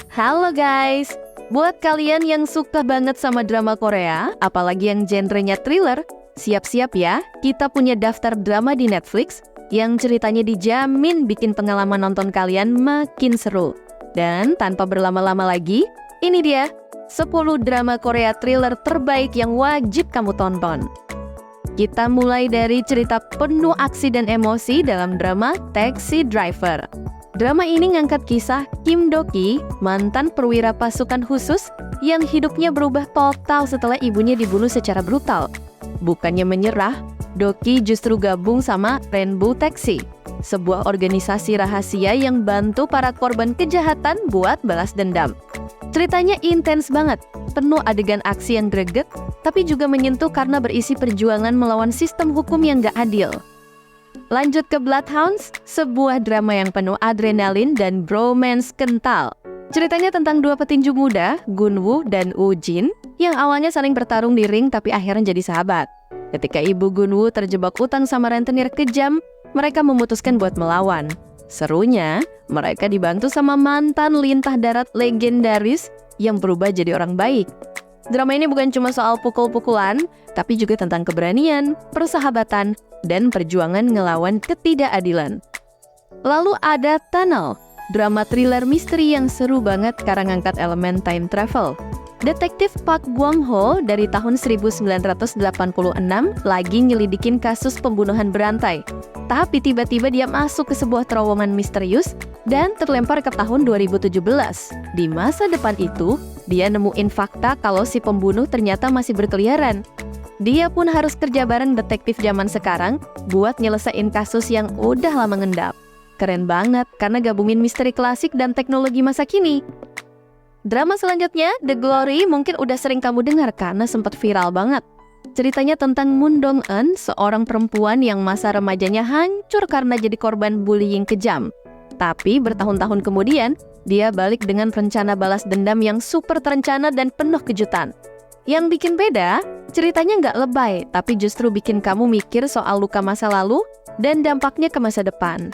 Halo guys, buat kalian yang suka banget sama drama Korea, apalagi yang genrenya thriller, siap-siap ya, kita punya daftar drama di Netflix yang ceritanya dijamin bikin pengalaman nonton kalian makin seru. Dan tanpa berlama-lama lagi, ini dia 10 drama Korea thriller terbaik yang wajib kamu tonton. Kita mulai dari cerita penuh aksi dan emosi dalam drama Taxi Driver. Drama ini ngangkat kisah Kim Do-ki, mantan perwira pasukan khusus yang hidupnya berubah total setelah ibunya dibunuh secara brutal. Bukannya menyerah, Do-ki justru gabung sama Rainbow Taxi, sebuah organisasi rahasia yang bantu para korban kejahatan buat balas dendam. Ceritanya intens banget, penuh adegan aksi yang greget, tapi juga menyentuh karena berisi perjuangan melawan sistem hukum yang gak adil. Lanjut ke Bloodhounds, sebuah drama yang penuh adrenalin dan bromance kental. Ceritanya tentang dua petinju muda, Gun-woo dan Woo-jin, yang awalnya saling bertarung di ring tapi akhirnya jadi sahabat. Ketika ibu Gun-woo terjebak utang sama rentenir kejam, mereka memutuskan buat melawan. Serunya, mereka dibantu sama mantan lintah darat legendaris yang berubah jadi orang baik. Drama ini bukan cuma soal pukul-pukulan, tapi juga tentang keberanian, persahabatan, dan perjuangan ngelawan ketidakadilan. Lalu ada Tunnel, drama thriller misteri yang seru banget karena ngangkat elemen time travel. Detektif Park Gwang-ho dari tahun 1986 lagi nyelidikin kasus pembunuhan berantai. Tapi tiba-tiba dia masuk ke sebuah terowongan misterius dan terlempar ke tahun 2017. Di masa depan itu, dia nemuin fakta kalau si pembunuh ternyata masih berkeliaran. Dia pun harus kerja bareng detektif zaman sekarang buat nyelesain kasus yang udah lama ngendap. Keren banget karena gabungin misteri klasik dan teknologi masa kini. Drama selanjutnya, The Glory, mungkin udah sering kamu dengar karena sempat viral banget. Ceritanya tentang Moon Dong-eun, seorang perempuan yang masa remajanya hancur karena jadi korban bullying kejam. Tapi bertahun-tahun kemudian, dia balik dengan rencana balas dendam yang super terencana dan penuh kejutan. Yang bikin beda, ceritanya nggak lebay, tapi justru bikin kamu mikir soal luka masa lalu dan dampaknya ke masa depan.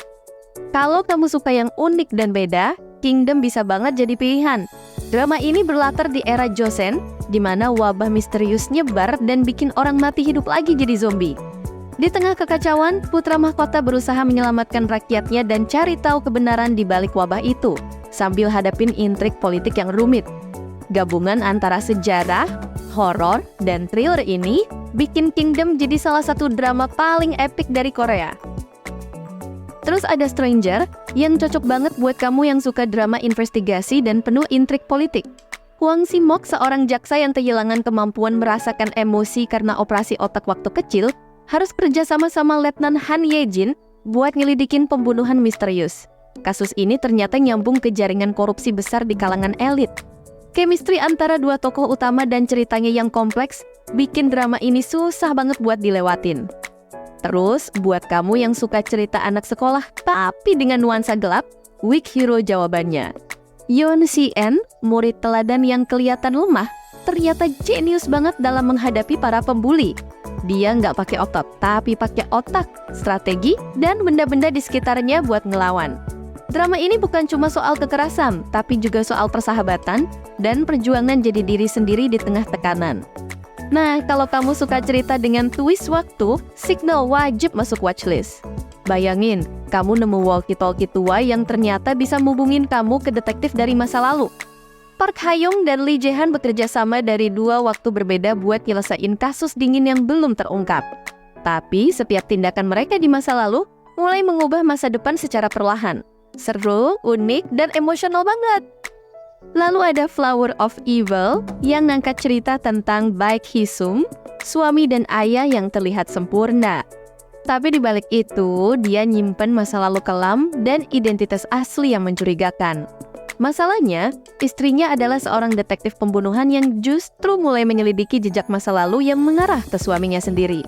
Kalau kamu suka yang unik dan beda, Kingdom bisa banget jadi pilihan. Drama ini berlatar di era Joseon, di mana wabah misterius nyebar dan bikin orang mati hidup lagi jadi zombie. Di tengah kekacauan, putra mahkota berusaha menyelamatkan rakyatnya dan cari tahu kebenaran di balik wabah itu, sambil hadapin intrik politik yang rumit. Gabungan antara sejarah, horor, dan thriller ini bikin Kingdom jadi salah satu drama paling epik dari Korea. Terus ada Stranger, yang cocok banget buat kamu yang suka drama investigasi dan penuh intrik politik. Hwang Si-mok, seorang jaksa yang kehilangan kemampuan merasakan emosi karena operasi otak waktu kecil, harus kerja sama Letnan Han Ye-jin buat nyelidikin pembunuhan misterius. Kasus ini ternyata nyambung ke jaringan korupsi besar di kalangan elit. Chemistry antara dua tokoh utama dan ceritanya yang kompleks bikin drama ini susah banget buat dilewatin. Terus, buat kamu yang suka cerita anak sekolah tapi dengan nuansa gelap, Weak Hero jawabannya. Yoon Si-en, murid teladan yang kelihatan lemah, ternyata jenius banget dalam menghadapi para pembuli. Dia nggak pakai otot, tapi pakai otak, strategi, dan benda-benda di sekitarnya buat ngelawan. Drama ini bukan cuma soal kekerasan, tapi juga soal persahabatan dan perjuangan jadi diri sendiri di tengah tekanan. Nah, kalau kamu suka cerita dengan twist waktu, Signal wajib masuk watchlist. Bayangin, kamu nemu walkie-talkie tua yang ternyata bisa hubungin kamu ke detektif dari masa lalu. Park Ha-young dan Lee Jae-han bekerja sama dari dua waktu berbeda buat nyelesain kasus dingin yang belum terungkap. Tapi setiap tindakan mereka di masa lalu mulai mengubah masa depan secara perlahan. Seru, unik, dan emosional banget. Lalu ada Flower of Evil yang ngangkat cerita tentang Baek Hee-sung, suami dan ayah yang terlihat sempurna. Tapi di balik itu, dia nyimpen masa lalu kelam dan identitas asli yang mencurigakan. Masalahnya, istrinya adalah seorang detektif pembunuhan yang justru mulai menyelidiki jejak masa lalu yang mengarah ke suaminya sendiri.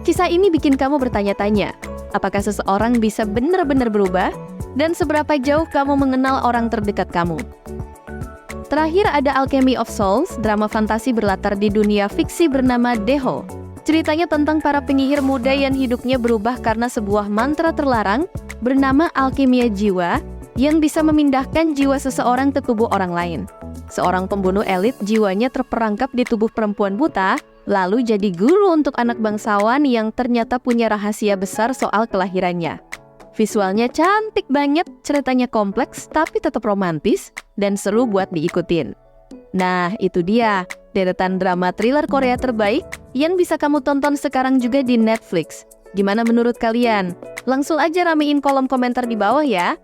Kisah ini bikin kamu bertanya-tanya, apakah seseorang bisa benar-benar berubah? Dan seberapa jauh kamu mengenal orang terdekat kamu? Terakhir ada Alchemy of Souls, drama fantasi berlatar di dunia fiksi bernama Daeho. Ceritanya tentang para penyihir muda yang hidupnya berubah karena sebuah mantra terlarang bernama alkimia jiwa yang bisa memindahkan jiwa seseorang ke tubuh orang lain. Seorang pembunuh elit jiwanya terperangkap di tubuh perempuan buta, lalu jadi guru untuk anak bangsawan yang ternyata punya rahasia besar soal kelahirannya. Visualnya cantik banget, ceritanya kompleks tapi tetap romantis dan seru buat diikutin. Nah, itu dia deretan drama thriller Korea terbaik yang bisa kamu tonton sekarang juga di Netflix. Gimana menurut kalian? Langsung aja ramein kolom komentar di bawah ya.